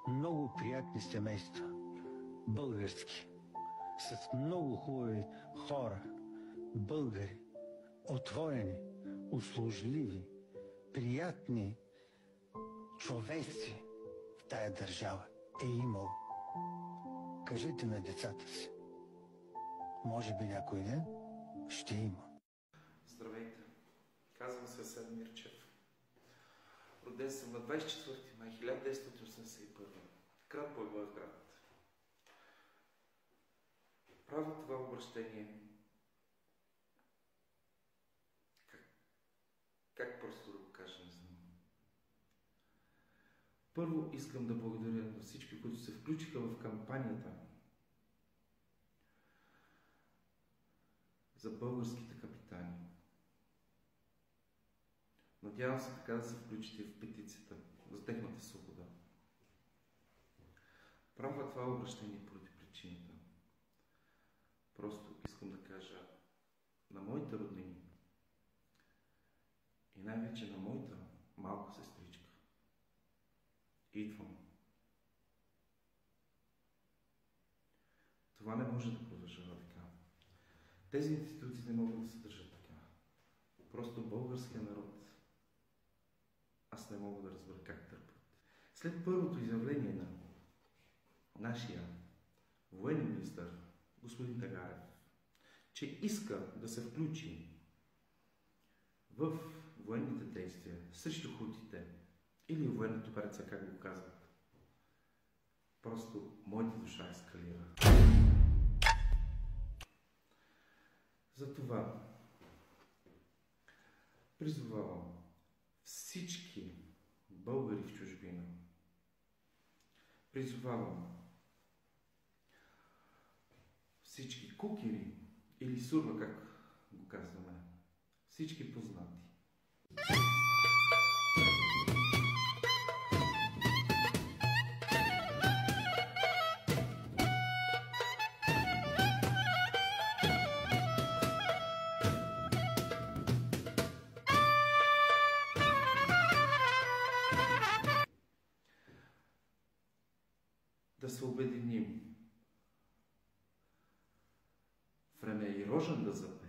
много приятни семейства, български, с много хубави хора, българи, отворени, услужливи, приятни човеци в тая държава е имало. Кажете на децата си, може би някой ден ще има. Здравейте, казвам се Асен Мирчев. Роден съм на 24 май 1981 град Благоевград. Правя това обращение как просто да го кажа, не знам. Първо искам да благодаря на всички, които се включиха в кампанията за българските капитани. Надявам се така да се включите в петицията за техната свобода. Правя това обращение поради причината. Просто искам да кажа на моите роднини и най-вече на моята малка сестричка. Идвам. Това не може да продължава така. Тези институции не могат да се държат така. Просто българския народ, аз не мога да разбера как търпят. След първото изявление на нашия военен министър, господин Тагарев, че иска да се включи в военните действия срещу хутите или военната операция, как го казват, просто моята душа ескалира. Затова призовавам всички българи в чужбина, призовавам всички кукери или сурва, как го казваме, всички познати. Да се обединим. Време е и Рожен да запее.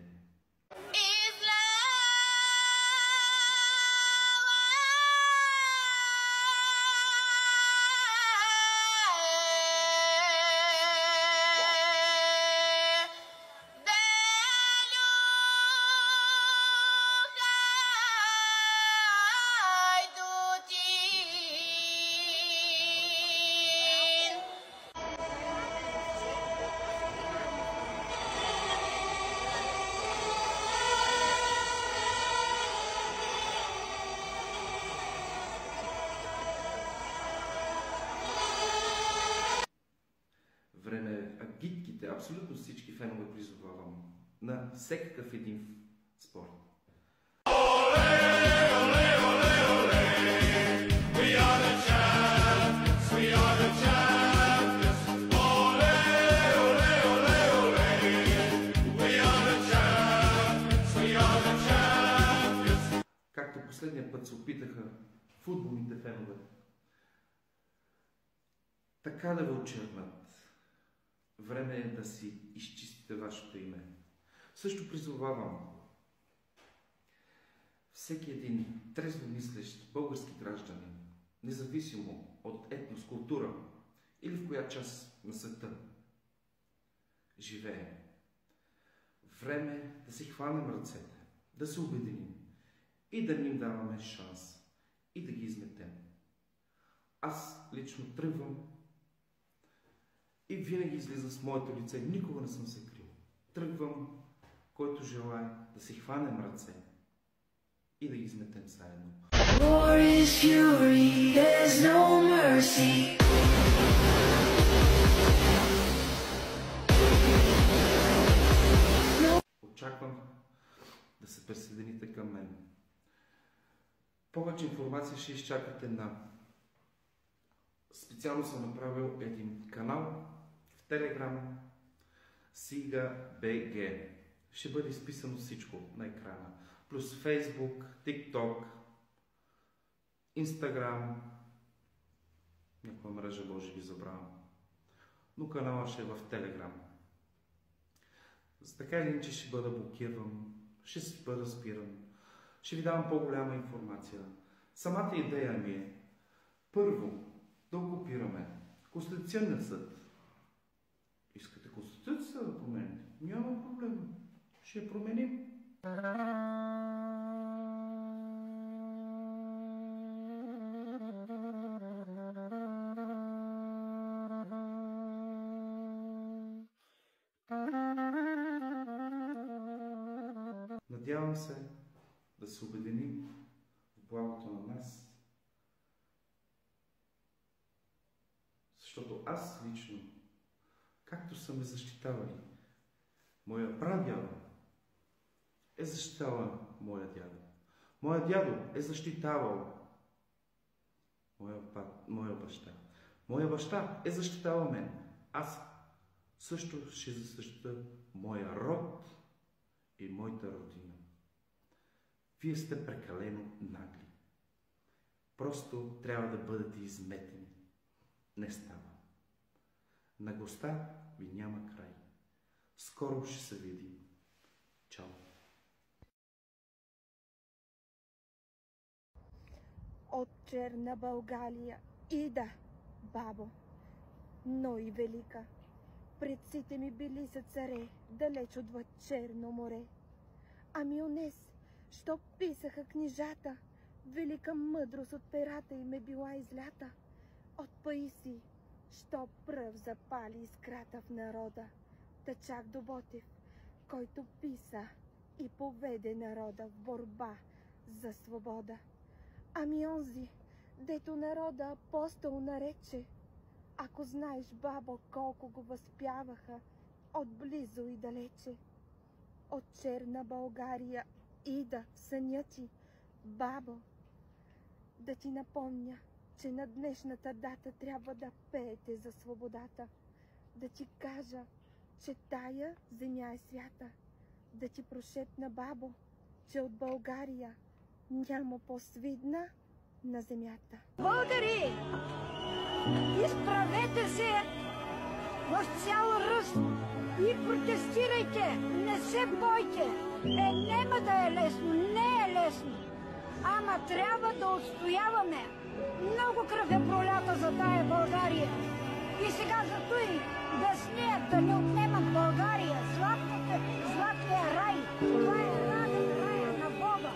Време агитките, абсолютно всички фенове призовавам на всекакъв един спорт. Както последния път се опитаха футболните фенове така да ви очернат. Време е да си изчистите вашето име. Също призовавам всеки един трезво мислещ български гражданин, независимо от етнос, култура или в коя част на света живее. Време е да си хванем ръцете, да се обединим и да ни им даваме шанс и да ги изметем. Аз лично тръгвам и винаги излизам с моето лице, никога не съм се крил. Тръгвам, който желае да си хванем ръце и да ги изметем заедно. Очаквам да се присъедините към мен. Повече информация ще изчакате на... Специално съм направил един канал в Телеграм SIGA.BG. Ще бъде изписано всичко на екрана. Плюс Facebook, TikTok, Instagram. Някой ме мрежа, може би забравям. Но канала ще е в Телеграм. За така или иначе ще бъда блокиран, ще си бъда спиран, ще ви давам по-голяма информация. Самата идея ми е, първо, да окупираме Конституционния съд. Искате Конституцията да промените? Няма проблем. Ще я променим. Надявам се да се обединим в благото на нас, защото аз лично, както са ме защитавали, моя прадядо е защитавал моя дядо. Моя дядо е защитавал моя баща. Моя баща е защитавал мен. Аз също ще защита моя род и моята родина. Вие сте прекалено нагли. Просто трябва да бъдете изметени. Не става. Наглостта ви няма край. Скоро ще се видим. Чао! От черна България ида, бабо, но и велика. Предците ми били са царе, далеч отвъд Черно море. Ами онес, що писаха книжата, велика мъдрост от перата им е била излята. От Паисий, що пръв запали искрата в народа, та чак до Ботев, който писа и поведе народа в борба за свобода. Ами онзи, дето народа апостол нарече, ако знаеш, бабо, колко го възпяваха отблизо и далече. От черна България ида в съня ти, бабо, да ти напомня, че на днешната дата трябва да пеете за свободата. Да ти кажа, че тая земя е свята. Да ти прошепна, бабо, че от България няма по-свидна на земята. Българи, изправете се в цял ръст и протестирайте, не се бойте. Нема да е лесно, не е лесно, ама трябва да отстояваме. Много кръв е пролята за тая България. И сега за той да смеят да не отнемат България, златния рай. Това е рая на Бога.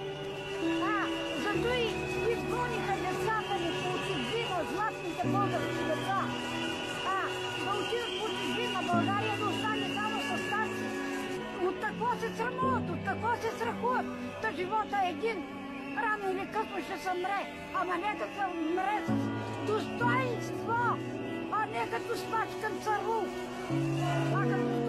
За той изгониха децата ни по чужбина, златните български деца. Да отидат по чужбина, България да остане само с старци. От какво се срамуват, от какво се страхуват? Та живота е един. Рано или късно ще се мре, ама не да се мре с достоинство, а не като смачкан царул, а като